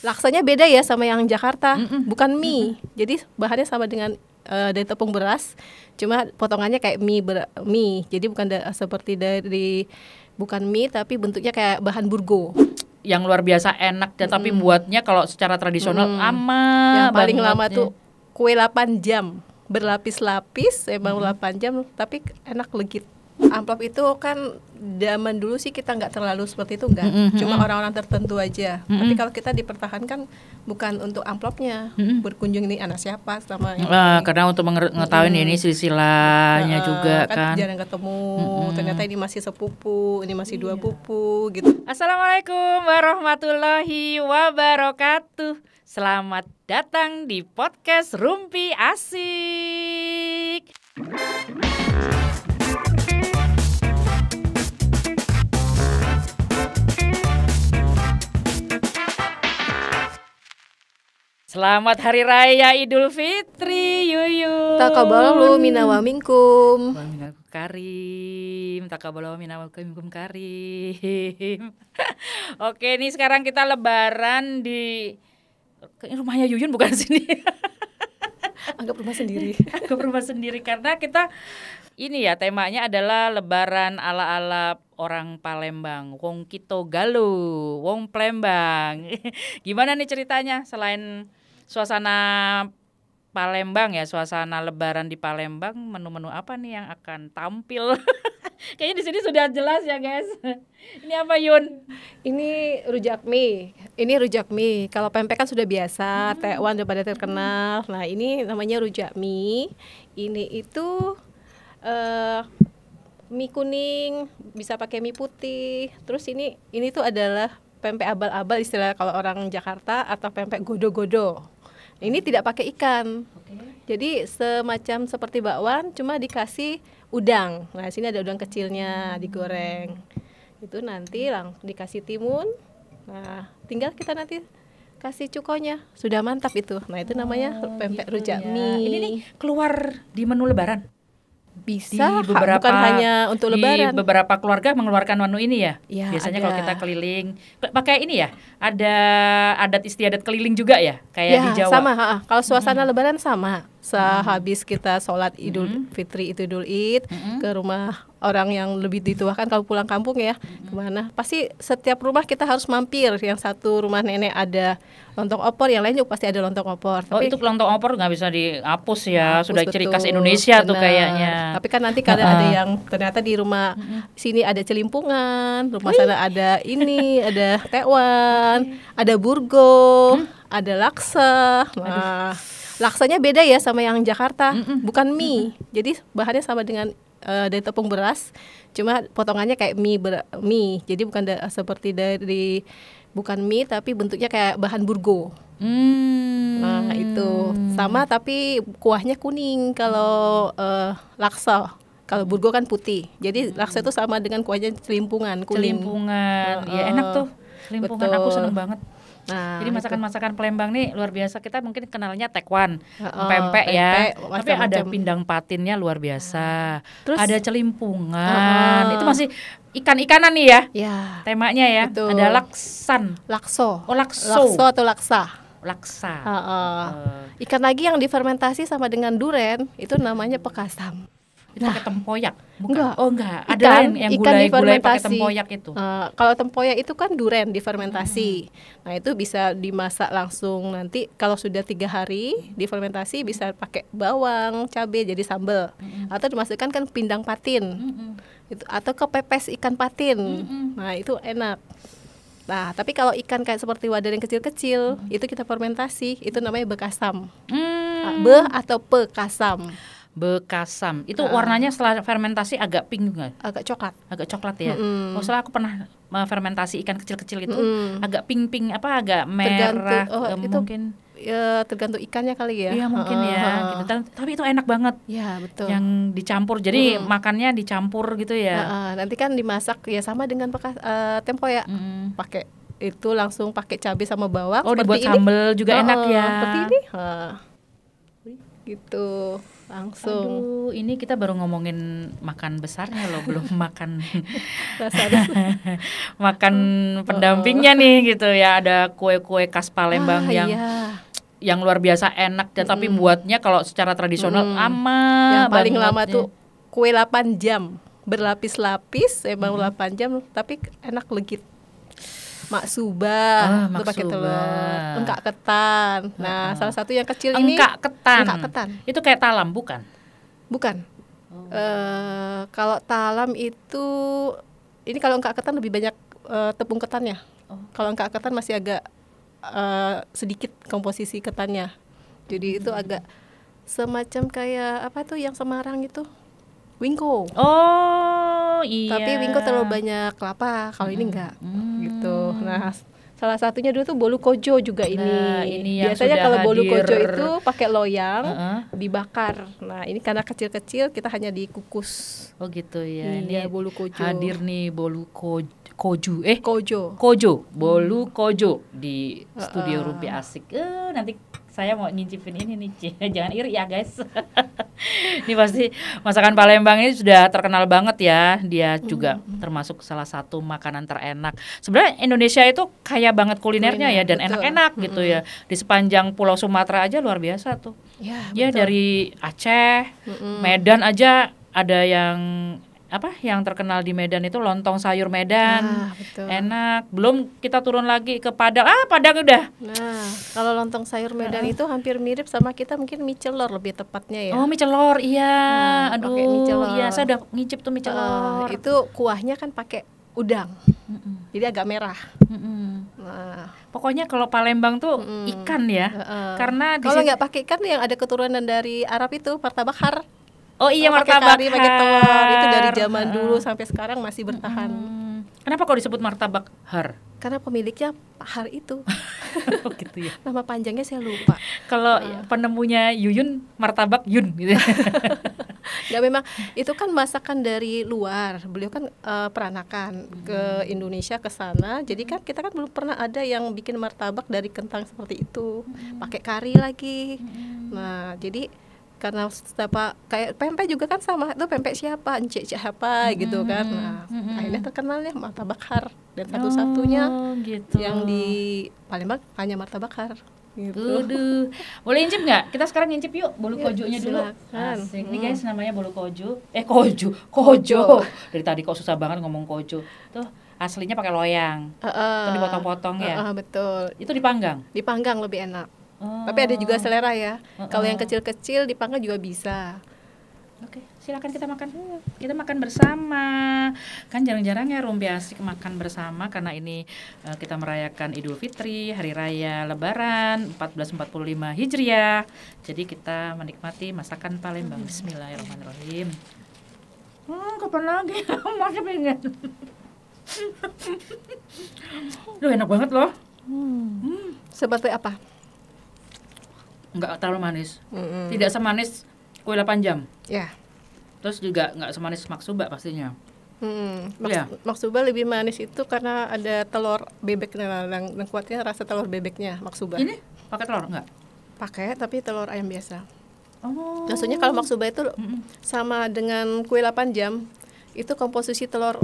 Laksanya beda ya sama yang Jakarta, bukan mie. Jadi bahannya sama dengan dari tepung beras, cuma potongannya kayak mie. Jadi bukan seperti dari bukan mie tapi bentuknya kayak bahan burgo. Yang luar biasa enak dan tapi buatnya kalau secara tradisional lama. Yang paling banget lama ya. tuh kue 8 jam, berlapis-lapis, emang 8 jam tapi enak legit. Amplop itu kan zaman dulu sih kita nggak terlalu seperti itu, nggak, cuma orang-orang tertentu aja. Tapi kalau kita dipertahankan bukan untuk amplopnya, berkunjung ini anak siapa selama ini. Karena untuk mengetahui ini silsilahnya juga kan. Jarang ketemu, ternyata ini masih sepupu, ini masih dua pupu gitu. Assalamualaikum warahmatullahi wabarakatuh. Selamat datang di podcast Rumpi Asik. Selamat Hari Raya Idul Fitri, Yuyu. Taqabbalallahu minna wa minkum. Karim, taqabbalallahu minna wa minkum karim. Oke, nih sekarang kita lebaran di rumahnya Yuyun, bukan sini. Anggap rumah sendiri. Anggap rumah sendiri karena kita ini ya temanya adalah lebaran ala-ala orang Palembang, wong Kito Galuh, wong Palembang. Gimana nih ceritanya selain suasana Palembang ya, suasana lebaran di Palembang, menu-menu apa nih yang akan tampil? Kayaknya di sini sudah jelas ya, guys. Ini apa, Yun? Ini rujak mie. Kalau pempek kan sudah biasa, tekwan udah pada terkenal. Nah, ini namanya rujak mie. Ini itu mie kuning, bisa pakai mie putih. Terus ini tuh adalah pempek abal-abal istilah kalau orang Jakarta, atau pempek godo-godo. Ini tidak pakai ikan. Jadi semacam seperti bakwan, cuma dikasih udang. Nah, sini ada udang kecilnya digoreng. Itu nanti dikasih timun. Nah, tinggal kita nanti kasih cukonya. Sudah mantap itu. Nah, itu namanya pempek rujak mie. Ini nih keluar di menu lebaran. Bisa, bukan hanya untuk lebaran. Di beberapa keluarga mengeluarkan menu ini ya. Ya, biasanya ada. Kalau kita keliling pakai ini ya. Ada adat istiadat keliling juga ya, kayak di Jawa. Sama. Kalau suasana lebaran sama. Sehabis kita sholat Idul Fitri, Idul Id, ke rumah orang yang lebih dituakan, kalau pulang kampung ya, kemana? Pasti setiap rumah kita harus mampir. Yang satu rumah nenek ada lontong opor, yang lain juga pasti ada lontong opor. Tapi itu lontong opor nggak bisa dihapus ya, sudah ciri khas Indonesia. Benar. Tuh kayaknya. Tapi kan nanti kalau ada yang ternyata di rumah sini ada celimpungan, rumah sana ada ini, ada tekwan, ada burgo, ada laksa. Nah, laksanya beda ya sama yang Jakarta, bukan mie. Jadi bahannya sama dengan dari tepung beras, cuma potongannya kayak mie. Jadi bukan seperti dari bukan mie tapi bentuknya kayak bahan burgo. Nah, itu sama tapi kuahnya kuning kalau laksa. Kalau burgo kan putih. Jadi laksa itu sama dengan kuahnya celimpungan kuning. Ya enak tuh. Celimpungan. Betul. Aku seneng banget. Nah, jadi masakan-masakan Palembang nih luar biasa. Kita mungkin kenalnya tekwan, pempek ya. Tapi ada pindang patinnya luar biasa. Terus ada celimpungan. Itu masih ikan-ikanan nih ya. Ya. Temanya ya. Betul. Ada lakso. Oh, lakso atau laksa. Ikan lagi yang difermentasi sama dengan duren itu namanya pekasam. Itu pakai tempoyak? Bukan. Enggak. Ada yang gulai pakai tempoyak itu. Kalau tempoyak itu kan duren difermentasi. Nah, itu bisa dimasak langsung nanti. Kalau sudah 3 hari difermentasi bisa pakai bawang, cabai jadi sambal. Atau dimasukkan kan pindang patin. Itu atau kepepes ikan patin. Nah, itu enak. Nah, tapi kalau ikan kayak seperti wader yang kecil-kecil, itu kita fermentasi, itu namanya bekasam. Atau pekasam. Bekasam. Itu warnanya setelah fermentasi agak pink nggak? Agak coklat Ya. Setelah aku pernah fermentasi ikan kecil-kecil itu agak pink agak merah. Mungkin ya tergantung ikannya kali ya. Iya mungkin ya. Gitu. Tapi itu enak banget. Ya betul. Yang dicampur. Jadi makannya dicampur gitu ya. Nanti kan dimasak ya sama dengan tempoyak. Pakai itu langsung pakai cabai sama bawang. Oh, dibuat sambal juga enak ya. Seperti ini. Gitu. langsung. Aduh, ini kita baru ngomongin makan besarnya loh, belum makan makan pendampingnya nih gitu ya. Ada kue-kue khas Palembang yang yang luar biasa enak dan tapi buatnya kalau secara tradisional lama yang paling banget lama nih. tuh kue 8 jam berlapis-lapis, emang 8 jam tapi enak legit. Maksubah, itu pakai telur, engkak ketan. Nah, salah satu yang kecil ini engkak ketan. Itu kayak talam bukan? Bukan. Kalau talam itu, ini kalau engkak ketan lebih banyak tepung ketannya. Kalau engkak ketan masih agak sedikit komposisi ketannya. Jadi itu agak semacam kayak apa tuh yang Semarang itu? Wingko. Oh iya. Tapi wingko terlalu banyak kelapa, kalau ini enggak gitu. Nah, salah satunya dulu tuh bolu kojo juga ini yang biasanya kalau bolu hadir. kojo itu pakai loyang dibakar. Nah, ini karena kecil-kecil kita hanya dikukus. Oh gitu ya. Ini Ini bolu kojo. hadir nih bolu kojo. Bolu kojo di studio Rumpi Asik. Nanti saya mau ngincipin ini nih, jangan iri ya guys. Ini pasti masakan Palembang ini sudah terkenal banget ya. Dia juga termasuk salah satu makanan terenak. Sebenarnya Indonesia itu kaya banget kulinernya ya dan enak-enak gitu ya. Di sepanjang Pulau Sumatera aja luar biasa tuh. Ya dari Aceh, Medan aja ada yang yang terkenal di Medan itu lontong sayur Medan. Enak. Belum kita turun lagi ke Padang. Padang udah. Nah, kalau lontong sayur Medan itu hampir mirip sama kita, mungkin mie celor lebih tepatnya ya. Oh, mie celor. Iya. Pakai mie celor. Iya, saya udah ngicip tuh mie celor. Itu kuahnya kan pakai udang. Jadi agak merah. Nah, pokoknya kalau Palembang tuh ikan ya. Karena kalau nggak pakai ikan yang ada keturunan dari Arab itu martabak har. Oh iya, martabak kari, pakai telur. Itu dari zaman dulu sampai sekarang masih bertahan. Kenapa kok disebut martabak har? Karena pemiliknya Pak Har itu. Oh gitu ya. Nama panjangnya saya lupa. Kalau penemunya Yuyun, martabak Yun gitu. Ya memang itu kan masakan dari luar. Beliau kan peranakan ke Indonesia ke sana. Jadi kan kita kan belum pernah ada yang bikin martabak dari kentang seperti itu. Pakai kari lagi. Nah, jadi karena kayak pempek juga kan sama, itu pempek siapa, encik siapa gitu kan. Nah, akhirnya terkenalnya martabak har dan satu-satunya gitu. Yang di Palembang hanya martabak har gitu. Boleh incip nggak? Kita sekarang incip yuk bolu kojonya dulu. Asik. Nih guys, namanya bolu kojo. Kojo. Dari tadi kok susah banget ngomong kojo. Tuh aslinya pakai loyang. Itu dipotong-potong ya. Betul. Itu dipanggang. Dipanggang lebih enak. Tapi ada juga selera ya. Kalau yang kecil-kecil dipanggang juga bisa. Oke, silakan kita makan. Kita makan bersama. Kan jarang-jarang ya Rumpi Asik makan bersama karena ini kita merayakan Idul Fitri, hari raya Lebaran 1445 Hijriah. Jadi kita menikmati masakan Palembang. Bismillahirrahmanirrahim. Kapan lagi? Masih pengen. Enak banget loh. Seperti apa? Enggak terlalu manis. Tidak semanis kue 8 jam. Ya. Terus juga enggak semanis maksubah pastinya. Maksubah lebih manis itu karena ada telur bebek yang kuatnya rasa telur bebeknya maksubah. Ini pakai telur enggak? Pakai, tapi telur ayam biasa. Oh. Maksudnya kalau maksubah itu sama dengan kue 8 jam, itu komposisi telur.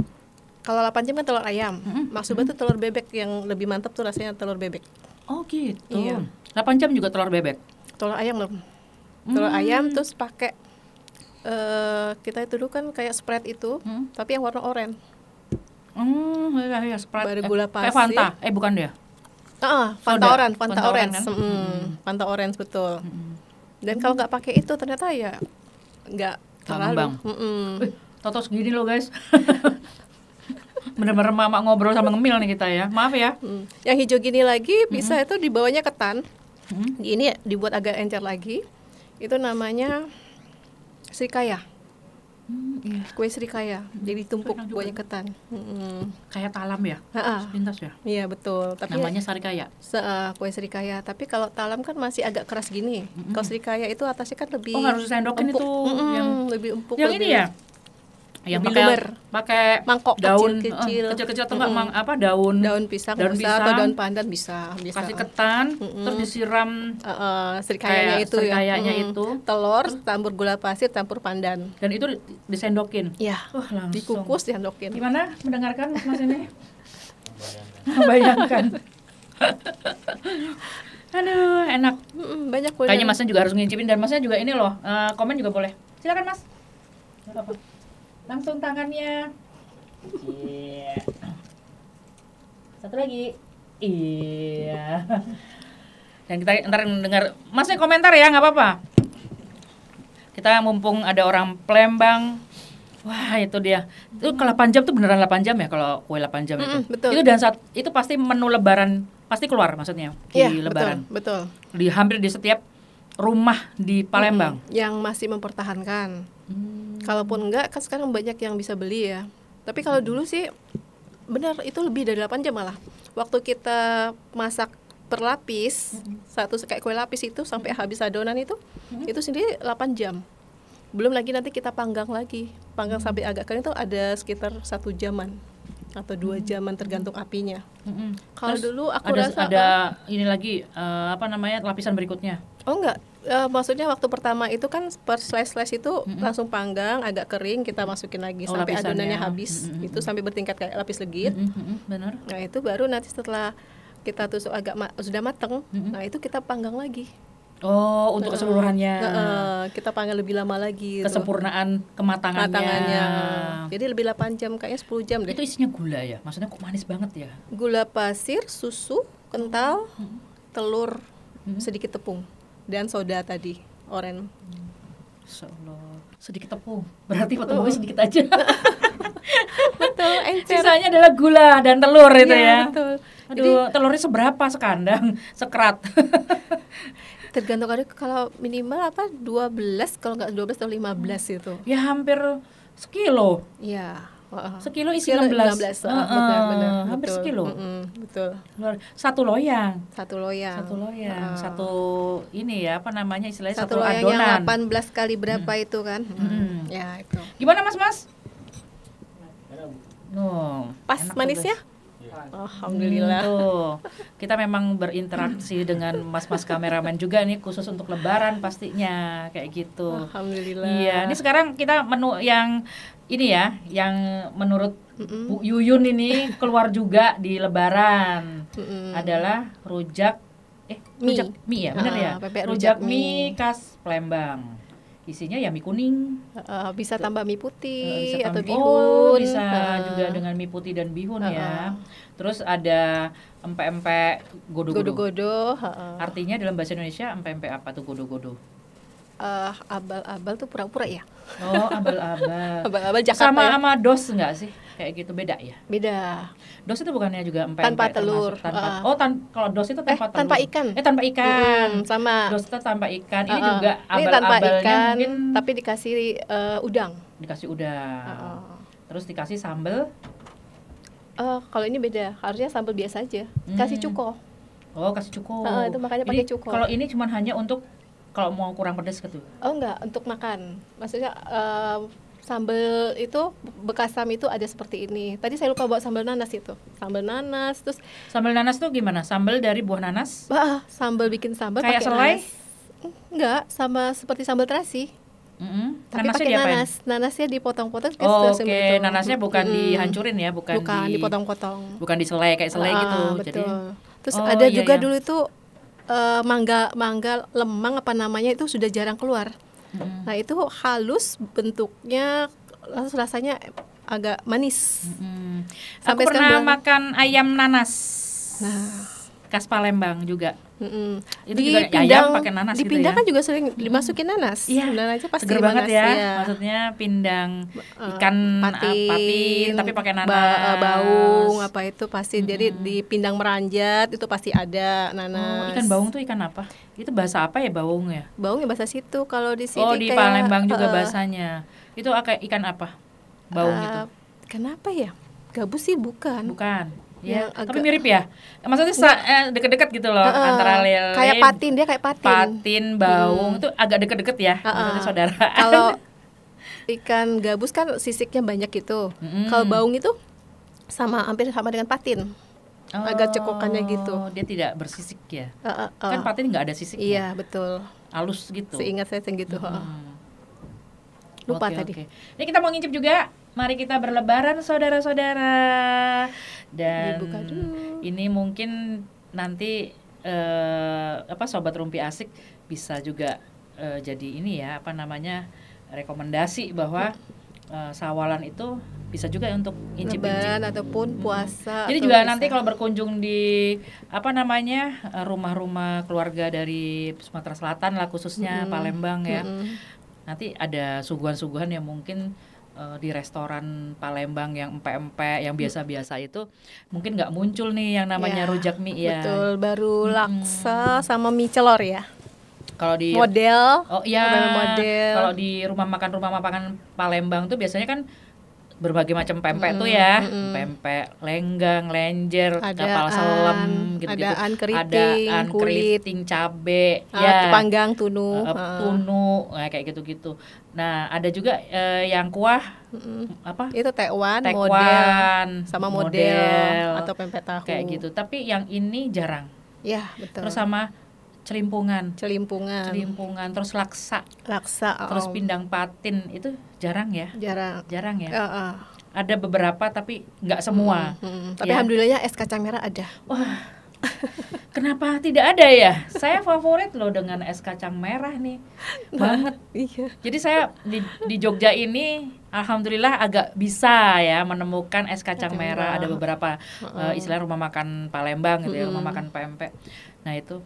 Kalau 8 jam kan telur ayam. Maksubah itu telur bebek yang lebih mantap tuh rasanya telur bebek. Oh gitu. Iya. 8 jam juga telur bebek. Telur ayam loh. Telur ayam terus pakai kita itu dulu kan kayak spread itu, tapi yang warna oranye. Ya, Sprite. Baru gula pasir. Kayak Fanta. Bukan dia. Fanta orange, Fanta orange. Kan? Fanta orange betul. Dan kalau nggak pakai itu ternyata ya nggak terlalu. Toto segini loh guys. Bener-bener mama ngobrol sama ngemil nih kita ya. Maaf ya. Yang hijau gini lagi bisa itu dibawanya ketan. Ini dibuat agak encer lagi. Itu namanya srikaya. Kue srikaya. Jadi tumpuk buahnya ketan. Kayak talam ya? Sepintas ya? Iya betul. Tapi namanya sarikaya. Kue srikaya. Tapi kalau talam kan masih agak keras gini. Kalau srikaya itu atasnya kan lebih harus disendokin empuk. itu. Yang lebih empuk. Yang lebih ini ya? yang lebih lumer. pakai Mangkok daun kecil-kecil. kecil-kecil atau enggak daun pisang, daun bisa, pisang atau daun pandan bisa. kasih ketan, terus disiram serikayanya kayak itu serikayanya ya. itu, telur, campur gula pasir, campur pandan. dan itu disendokin. Iya. Wah, langsung. Dikukus, disendokin. Gimana mendengarkan Mas ini? Bayangkan. Aduh, enak. Banyak kuliner. Kayaknya Masnya juga harus ngincipin, dan Masnya juga ini loh, komen juga boleh. Silakan Mas. Gak apa-apa. Langsung tangannya. Iya. Satu lagi. Iya. Dan kita ntar dengar Masnya komentar ya, nggak apa-apa. Kita mumpung ada orang Palembang. Wah, itu dia. Itu ke 8 jam tuh beneran 8 jam ya kalau kue 8 jam itu. Betul. Itu dan saat itu pasti menu lebaran pasti keluar maksudnya di lebaran. Betul. Di hampir di setiap rumah di Palembang. Yang masih mempertahankan. Kalaupun enggak, kan sekarang banyak yang bisa beli ya. Tapi kalau dulu sih benar itu lebih dari 8 jam malah. Waktu kita masak per lapis, satu kayak kue lapis itu sampai habis adonan itu sendiri 8 jam. Belum lagi nanti kita panggang lagi. Panggang sampai agak kering itu ada sekitar 1 jaman atau 2 jaman tergantung apinya. Kalau dulu aku rasa ada ini lagi lapisan berikutnya. Oh enggak, maksudnya waktu pertama itu kan per slice itu langsung panggang agak kering, kita masukin lagi sampai adonannya habis. Itu sampai bertingkat kayak lapis legit. Benar. Nah itu baru nanti setelah kita tusuk agak sudah mateng, nah itu kita panggang lagi. Oh, untuk keseluruhannya. Kita panggang lebih lama lagi. Kesempurnaan kematangannya. Jadi lebih 8 jam, kayaknya 10 jam deh. Itu isinya gula ya? Maksudnya kok manis banget ya? Gula pasir, susu, kental, telur, sedikit tepung, dan soda tadi, oren. Sedikit tepung. Berarti tepungnya sedikit aja. Betul, encer. Sisanya adalah gula dan telur itu ya. Betul. Aduh, Jadi, telurnya seberapa sekandang? Sekerat. Tergantung ada, kalau minimal 12, kalau nggak 12 atau 15 itu. Ya hampir sekilo. Iya. Sekilo isi 16. Benar. Hampir sekilo. Betul. Satu loyang. Satu loyang. Satu ini ya, apa namanya istilahnya, satu satu loyang adonan. yang 18 kali berapa itu kan? Ya itu. Gimana Mas? Pas manisnya? Alhamdulillah. Tuh. Kita memang berinteraksi dengan mas-mas kameramen juga nih, khusus untuk lebaran pastinya kayak gitu. Alhamdulillah. Iya, ini sekarang kita menu yang ini ya, yang menurut Bu Yuyun ini keluar juga di lebaran. Adalah rujak mie ya, benar ya? Rujak mie khas Palembang. Isinya ya mie kuning. Bisa tambah mie putih bisa atau tambah, bihun. Bisa juga dengan mie putih dan bihun ya. Terus ada empek-empek godo-godo. Godo-godo. Artinya dalam bahasa Indonesia empek-empek apa tuh godo-godo? Abal-abal tuh pura-pura ya. Oh, abal-abal. Abal-abal Jakarta sama dos enggak sih? Kayak gitu, beda ya? Beda. Dos itu bukannya juga empek-empek Tanpa telur. Kalau dos itu tanpa telur. Tanpa ikan. Tanpa ikan. Sama. Dos itu tanpa ikan. Ini juga ini tanpa abal-abalnya ikan, mungkin tapi dikasih udang. Dikasih udang. Terus dikasih sambal. Kalau ini beda, harusnya sambal biasa aja. Kasih cuko. Oh, kasih cuko. Itu makanya pakai cuko. Kalau ini cuma hanya untuk kalau mau kurang pedas gitu. Oh enggak, untuk makan. Maksudnya sambal itu bekas sam itu ada seperti ini. Tadi saya lupa bawa sambal nanas itu. Sambal nanas, terus sambal nanas tuh gimana? Sambal dari buah nanas? Sambal bikin sambal kayak pakai selai? nanas. Enggak, sama seperti sambal terasi. Tapi Nanasnya pakai diapain? Nanasnya dipotong-potong. Oke. Nanasnya bukan dihancurin ya, bukan dipotong-potong. Bukan diselai kayak selai gitu. Betul. Jadi terus ada juga dulu itu mangga lemang apa namanya itu sudah jarang keluar. Nah itu halus bentuknya, rasanya agak manis. Aku pernah makan ayam nanas. Khas Palembang juga. Itu juga ayam pakai nanas gitu ya. Di Pindang kan juga sering dimasukin nanas. Iya. Aja pasti seger banget ya. Ya. Maksudnya pindang ikan patin tapi pakai nanas. Baung apa itu pasti. Jadi di pindang meranjat itu pasti ada nanas. Ikan baung tuh ikan apa? Itu bahasa apa ya baung ya? Baung ya bahasa situ. Kalau di sini di Palembang juga bahasanya. Itu ikan apa? Baung itu. Kenapa ya? Gabus sih bukan. Ya, tapi mirip ya. Maksudnya deket-deket gitu loh antara lele. Kayak patin, dia kayak patin. Patin, baung itu agak deket-deket ya. Maksudnya saudara. Ikan gabus kan sisiknya banyak gitu. Mm-mm. Kalau baung itu hampir sama dengan patin. Agak cekokannya gitu. Dia tidak bersisik ya. Uh. Kan patin nggak ada sisiknya. Iya, betul. Halus gitu. Seingat saya segitu. Lupa Oke, tadi. oke. Ini kita mau ngincip juga. Mari kita berlebaran saudara-saudara. Dan Dibuka dulu. ini mungkin nanti sobat Rumpi Asik bisa juga jadi ini ya, rekomendasi bahwa sawalan itu bisa juga untuk incip-incip. Lebaran ataupun puasa. Jadi atau juga bisa. nanti kalau berkunjung di rumah-rumah keluarga dari Sumatera Selatan lah, khususnya Palembang ya. Nanti ada suguhan-suguhan yang mungkin di restoran Palembang yang empek-empek, yang biasa-biasa itu mungkin nggak muncul nih yang namanya rujak mie ya. Betul, baru laksa sama mie celor ya. Kalau di model kalau di rumah makan Palembang tuh biasanya kan berbagai macam pempek tuh ya, pempek lenggang, lenjer, kapal selam gitu-gitu. Adaan keriting, kulit, keriting, cabe, panggang, tunu, kayak gitu-gitu. Nah, ada juga yang kuah itu tekwan, model atau pempek tahu. Kayak gitu. Tapi yang ini jarang. Ya, betul. Terus sama celimpungan, terus laksa, terus pindang patin itu jarang ya. Ada beberapa tapi nggak semua. Tapi alhamdulillahnya es kacang merah ada. Wah, kenapa tidak ada ya? Saya favorit loh dengan es kacang merah nih, banget. Iya. Jadi saya di Jogja ini alhamdulillah agak bisa ya menemukan es kacang merah. Ada beberapa istilah rumah makan Palembang gitu ya, rumah makan pempek. Nah itu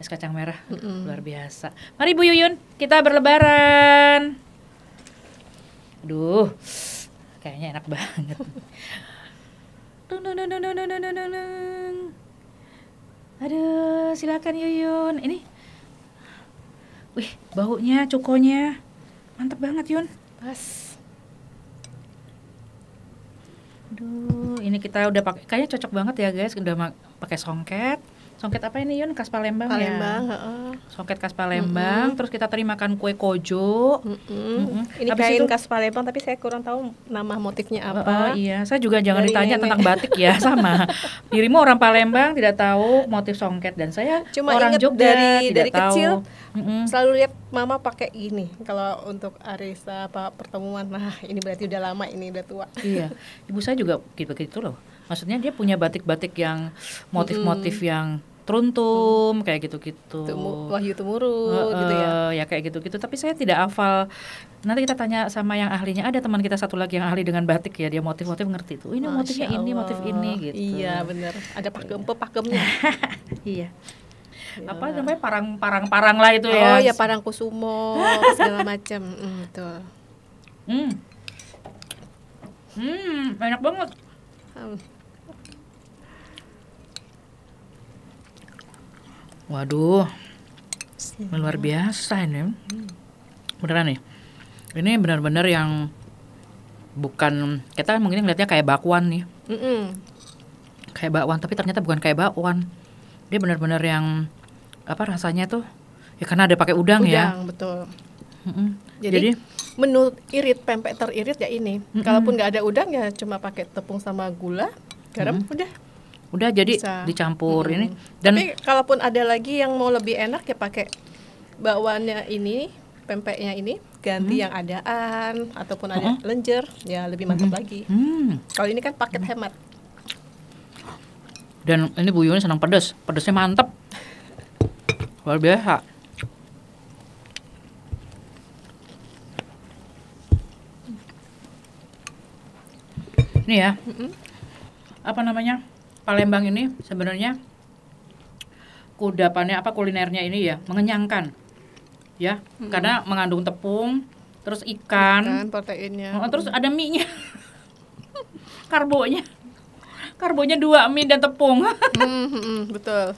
es kacang merah luar biasa. Mari Bu Yuyun, kita berlebaran. Aduh, kayaknya enak banget. Aduh, silakan Yuyun. Ini, baunya, cukonya mantap banget Yun. Pas. Aduh, ini kita udah pakai, kayaknya cocok banget ya guys. Udah pakai songket. Songket apa ini Yun? Khas Palembang ya? Songket khas Palembang. Terus kita teri makan kue kojo. Ini kain khas Palembang, tapi saya kurang tahu nama motifnya apa. Iya, saya juga jangan ditanya tentang batik ya, sama. Dirimu orang Palembang tidak tahu motif songket, dan saya cuma orang Jogja dari kecil selalu lihat mama pakai ini kalau untuk arisan pertemuan. Nah, ini berarti udah lama, ini udah tua. Iya, ibu saya juga gitu loh. Maksudnya dia punya batik-batik yang motif-motif yang teruntum kayak gitu-gitu. Wahyu Tumurun gitu ya. Ya kayak gitu-gitu, tapi saya tidak hafal. Nanti kita tanya sama yang ahlinya. Ada teman kita satu lagi yang ahli dengan batik ya, dia motif-motif ngerti tuh. Ini motifnya ini, motif ini gitu. Iya, benar. Ada pakemnya. Iya. Apa namanya, parang lah itu ya. Oh ya, parang kusumo segala macam. Betul. Enak banget. Waduh, luar biasa ini. Beneran nih. Ini benar-benar yang bukan, kita mungkin ngeliatnya kayak bakwan nih. Kayak bakwan, tapi ternyata bukan kayak bakwan. Dia benar-benar yang rasanya tuh ya karena ada pakai udang ya. Udang, betul. Jadi menu irit, pempek teririt ya ini. Kalaupun nggak ada udang ya cuma pakai tepung sama gula, garam, udah jadi bisa dicampur ini. Dan tapi kalaupun ada lagi yang mau lebih enak ya pakai bakwannya ini, pempeknya ini ganti yang adaan ataupun ada lenjer ya lebih mantap lagi. Kalau ini kan paket hemat. Dan ini Bu Yuni senang pedas, pedasnya mantap, luar biasa. Ini ya, Palembang ini sebenarnya kulinernya ini ya mengenyangkan, ya, karena mengandung tepung, terus ikan proteinnya, terus ada mie-nya, karbonya 2, mie dan tepung. Betul.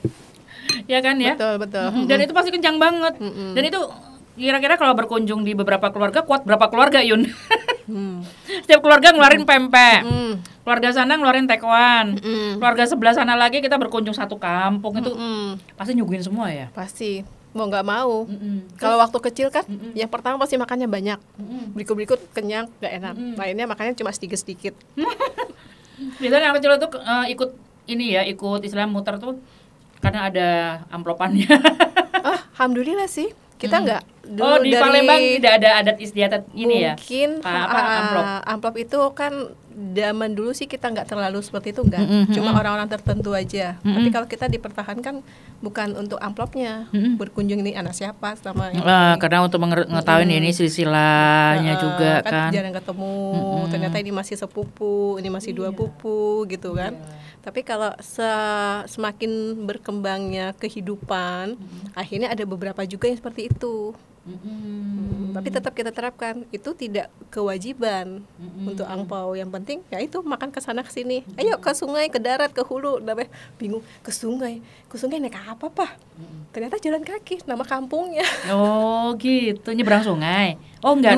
Ya kan ya. Betul. Dan itu pasti kenyang banget. Dan itu kira-kira kalau berkunjung di beberapa keluarga, kuat berapa keluarga Yun? Setiap keluarga ngeluarin pempek, keluarga sana ngeluarin tekwan, keluarga sebelah sana lagi kita berkunjung satu kampung itu pasti nyuguhin semua ya. Pasti. mau nggak mau. Kalau waktu kecil kan, yang pertama pasti makannya banyak, berikut-berikut kenyang, nggak enak. Lainnya makannya cuma sedikit-sedikit. Biasanya anak kecil tuh ikut ini ya, ikut istilah muter tuh karena ada amplopannya. Alhamdulillah sih, kita nggak. Di Palembang tidak ada adat istiadat ini ya? Mungkin amplop itu kan zaman dulu sih kita nggak terlalu seperti itu, nggak. Cuma orang-orang tertentu aja. Tapi kalau kita dipertahankan bukan untuk amplopnya, berkunjung ini anak siapa selama ini. Karena untuk mengetahui ini silsilahnya juga kan. Jarang ketemu, ternyata ini masih sepupu, ini masih dua pupu gitu kan. Tapi kalau semakin berkembangnya kehidupan, akhirnya ada beberapa juga yang seperti itu. Tapi tetap kita terapkan, itu tidak kewajiban untuk angpau. Yang penting ya itu makan ke sana ke sini. Ayo ke sungai, ke darat, ke hulu. Bingung ke sungai naik apa Pak? Ternyata jalan kaki, nama kampungnya. Oh gitu, nyebrang sungai. Oh enggak,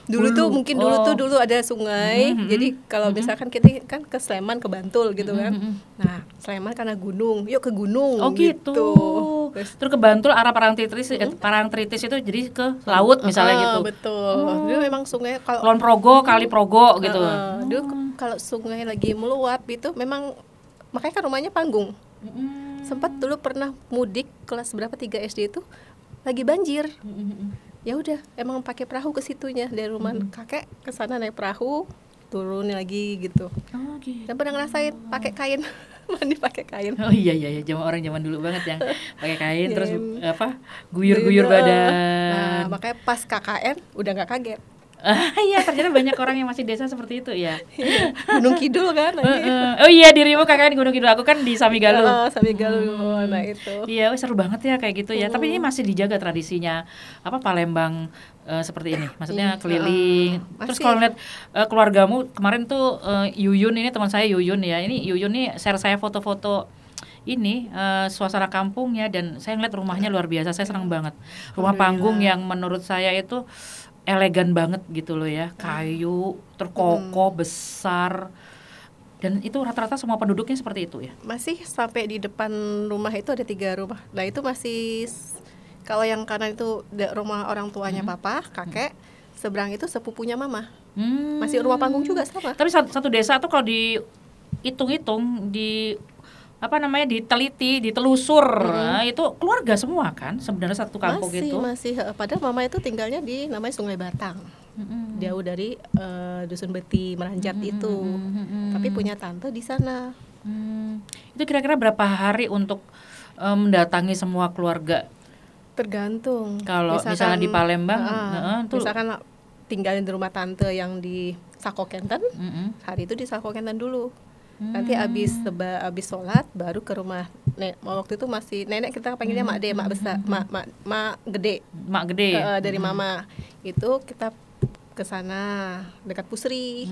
dulu tuh mungkin dulu ada sungai. Jadi kalau misalkan kita kan ke Sleman, ke Bantul gitu kan. Nah Sleman karena gunung, yuk ke gunung. Oh gitu. Terus ke Bantul arah Parangtritis itu jadi ke laut misalnya gitu. Betul. Dulu memang sungai kalau Kulon Progo, Kali Progo gitu. Dulu kalau sungai lagi meluap itu memang, makanya kan rumahnya panggung. Sempat dulu pernah mudik kelas berapa 3 SD itu lagi banjir. Ya udah emang pakai perahu ke situnya dari rumah kakek ke sana naik perahu, turun lagi gitu. Dan pernah ngerasain pakai kain. Mandi pakai kain. Oh iya zaman dulu banget yang pakai kain terus guyur-guyur badan. Nah, makanya pas KKN udah nggak kaget. Iya, ternyata banyak orang yang masih desa seperti itu ya. Gunung Kidul kan. Oh iya, dirimu KKN Gunung Kidul, aku kan di Samigaluh. Samigaluh, nah itu. Iya, seru banget ya kayak gitu ya. Tapi ini masih dijaga tradisinya Palembang seperti ini. Maksudnya keliling. Terus kalau lihat keluargamu kemarin tuh Yuyun ini teman saya Yuyun ya. Ini Yuyun nih share saya foto-foto ini suasana kampungnya dan saya ngeliat rumahnya luar biasa. Saya senang banget. Rumah panggung yang menurut saya itu elegan banget gitu loh ya, kayu terkokoh besar, dan itu rata-rata semua penduduknya seperti itu ya. Masih sampai di depan rumah itu ada 3 rumah. Nah itu masih, kalau yang kanan itu rumah orang tuanya papa, kakek, seberang itu sepupunya mama. Masih rumah panggung juga sama. Tapi satu desa tuh kalau dihitung-hitung diteliti, ditelusur, itu keluarga semua kan sebenarnya satu kampung itu. Masih, padahal mama itu tinggalnya di namanya Sungai Batang, jauh dari Dusun Beti Meranjat itu, tapi punya tante di sana. Itu kira-kira berapa hari untuk mendatangi semua keluarga? Tergantung. Kalau misalnya di Palembang, misalkan tinggalin di rumah tante yang di Sakokenten, hari itu di Sakokenten dulu. Nanti abis sholat baru ke rumah waktu itu masih nenek, kita panggilnya mak besar, mak gede dari mama. Itu kita ke sana dekat Pusri.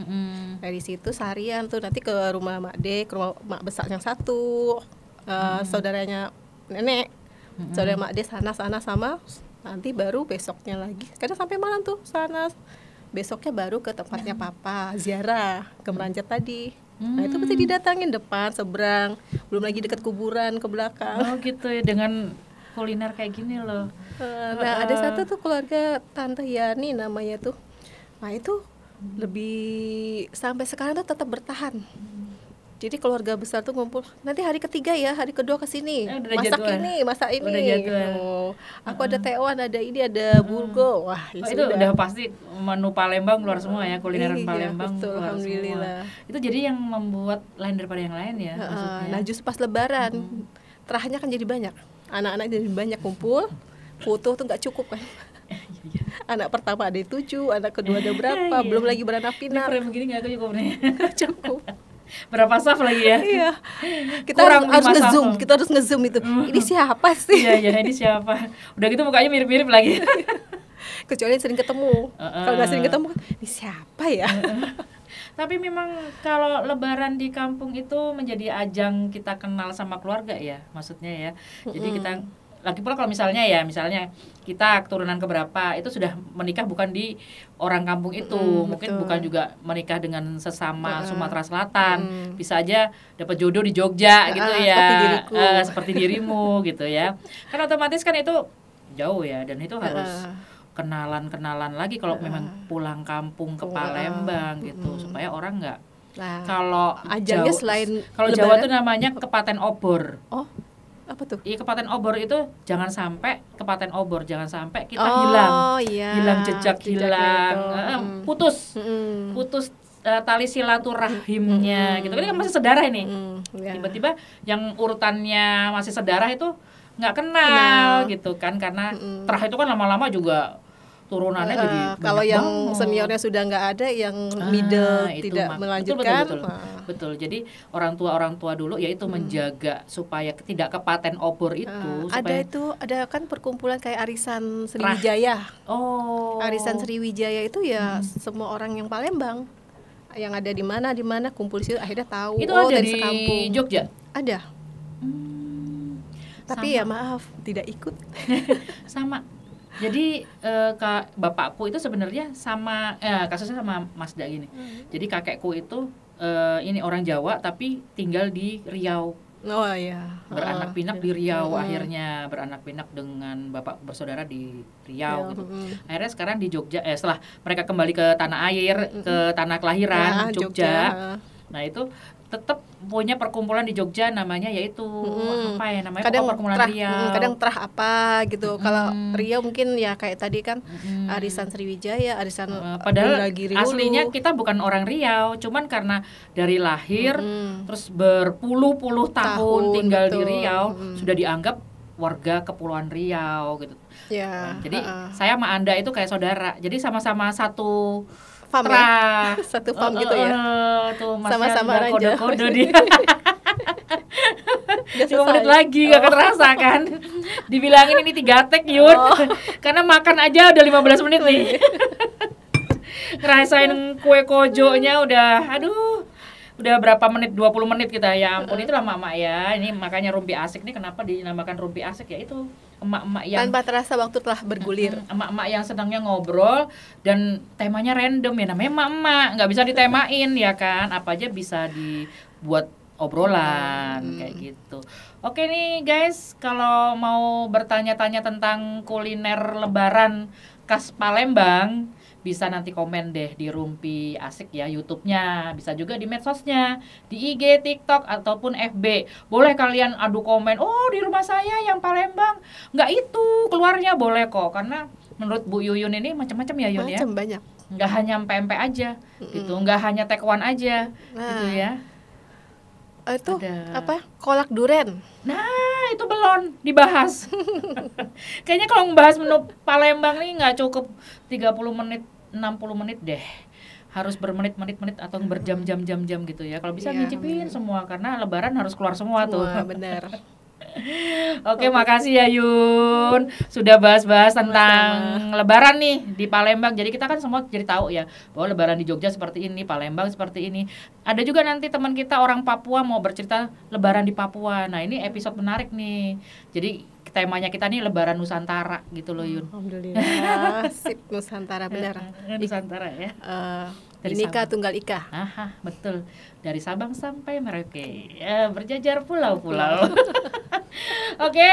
Dari situ seharian tuh nanti ke rumah mak ke rumah mak besar yang satu, saudaranya nenek, saudara mak sana sama, nanti baru besoknya lagi. Kadang sampai malam tuh sana. Besoknya baru ke tempatnya papa ziarah ke Meranjat tadi. Nah itu mesti didatangin depan, seberang, belum lagi dekat kuburan ke belakang. Oh gitu ya, dengan kuliner kayak gini loh. Nah ada satu tuh keluarga Tante Yani namanya tuh. Nah itu lebih sampai sekarang tuh tetap bertahan. Jadi keluarga besar tuh ngumpul. Nanti hari ketiga ya, hari kedua kesini. Masak ini. Aku ada tewan, ada ini, ada burgo. Wah, itu udah pasti menu Palembang keluar semua ya, kulineran Palembang betul, keluar alhamdulillah. Semua. Itu jadi yang membuat lain daripada yang lain ya. Nah, justru pas Lebaran, terahnya kan jadi banyak. Anak-anak jadi banyak kumpul. Foto tuh nggak cukup kan. Anak pertama ada 7, anak kedua ada berapa, belum lagi beranak pinak. Ini begini nggak cukup nih. Cukup. Berapa saf lagi ya? Iya. Kita harus ngezoom itu. Ini siapa sih? Iya, ini siapa? Udah gitu mukanya mirip-mirip lagi. Kecuali sering ketemu. Kalau nggak sering ketemu, ini siapa ya? Tapi memang kalau Lebaran di kampung itu menjadi ajang kita kenal sama keluarga ya, maksudnya ya. Jadi kita lagi pula kalau misalnya kita keturunan keberapa itu sudah menikah bukan di orang kampung itu, mungkin bukan juga menikah dengan sesama Sumatera Selatan, bisa aja dapat jodoh di Jogja gitu ya, seperti dirimu gitu ya. Kan otomatis kan itu jauh ya, dan itu harus kenalan lagi kalau memang pulang kampung ke Palembang gitu, supaya orang nggak. Nah, Kalau ajalnya Jawa, selain kalau Jawa tuh namanya kepaten obor. Oh, apa tuh? Iya, kepaten obor itu jangan sampai kepaten obor, jangan sampai kita Iya. hilang jejak hilang, putus tali silaturahimnya gitu. Ini kan masih sedarah ini. Tiba-tiba yang urutannya masih sedarah itu nggak kenal gitu kan, karena terah itu kan lama-lama juga turunannya jadi kalau yang seniornya sudah nggak ada, yang middle tidak melanjutkan. Betul. Jadi orang tua dulu yaitu menjaga supaya tidak kepaten obor itu. Ada kan perkumpulan kayak Arisan Sriwijaya. Arisan Sriwijaya itu ya semua orang yang Palembang yang ada di mana kumpul situ, akhirnya tahu. Itu ada dari di sekampung. Jogja. Ada. Tapi ya maaf tidak ikut. Sama. Jadi bapakku itu sebenarnya sama kasusnya sama Mas Da gini. Jadi kakekku itu ini orang Jawa tapi tinggal di Riau. Oh iya. Beranak pinak di Riau, akhirnya beranak pinak dengan bapak bersaudara di Riau gitu. Akhirnya sekarang di Jogja, setelah mereka kembali ke tanah air, ke tanah kelahiran Jogja. Nah itu tetap punya perkumpulan di Jogja, namanya yaitu apa ya namanya, perkumpulan Riau. Kadang terah apa gitu. Kalau Riau mungkin ya kayak tadi kan Arisan Sriwijaya, Arisan padahal aslinya kita bukan orang Riau, cuman karena dari lahir terus berpuluh-puluh tahun tinggal di Riau, sudah dianggap warga Kepulauan Riau gitu. Ya. Jadi saya sama Anda itu kayak saudara. Jadi sama-sama satu farm ya? Satu farm gitu ya. Tuh sama-sama aja. Kode-kode dia. 5 menit lagi gak kerasa kan. Dibilangin ini 3 take Yun. Karena makan aja udah 15 menit nih. Ngerasain kue kojonya udah udah berapa menit, 20 menit kita, ya ampun. Itulah emak-emak ya. Ini makanya rumpi asik nih kenapa dinamakan rumpi asik ya, itu emak-emak yang tanpa terasa waktu telah bergulir. Emak-emak yang senangnya ngobrol dan temanya random ya, namanya emak-emak, nggak bisa ditemain ya kan, apa aja bisa dibuat obrolan kayak gitu. Oke nih guys, kalau mau bertanya-tanya tentang kuliner lebaran khas Palembang, bisa nanti komen deh di Rumpi Asik ya, YouTube-nya, bisa juga di medsosnya, di IG, TikTok ataupun FB. Boleh kalian adu komen, di rumah saya yang Palembang nggak itu keluarnya, boleh kok, karena menurut Bu Yuyun ini macam-macam ya Yun ya. Macam banyak. Nggak hanya pempek aja gitu, nggak hanya tekwan aja gitu ya. Itu apa? Kolak duren. Nah, itu belum dibahas. Kayaknya kalau ngebahas menu Palembang nih nggak cukup 30 menit, 60 menit deh. Harus bermenit-menit atau berjam-jam gitu ya. Kalau bisa ngicipin semua, karena lebaran harus keluar semua tuh. Benar. Oke, makasih ya Yun. Sudah bahas-bahas tentang lebaran nih di Palembang. Jadi kita kan semua jadi tahu ya bahwa lebaran di Jogja seperti ini, Palembang seperti ini. Ada juga nanti teman kita orang Papua mau bercerita lebaran di Papua. Nah, ini episode menarik nih. Jadi temanya kita nih lebaran Nusantara gitu loh Yun. Alhamdulillah. Sip, Nusantara benar. Nusantara ya. Inika Tunggal Ika. Betul. Dari Sabang sampai Merauke. Berjajar pulau-pulau. Oke,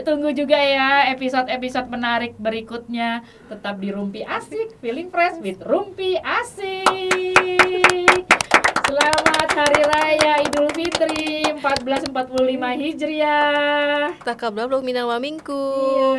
tunggu juga ya episode-episode menarik berikutnya. Tetap di Rumpi Asik, feeling fresh with Rumpi Asik. Selamat Hari Raya Idul Fitri 1445 Hijriah. Taqabbalallahu minna wa minkum.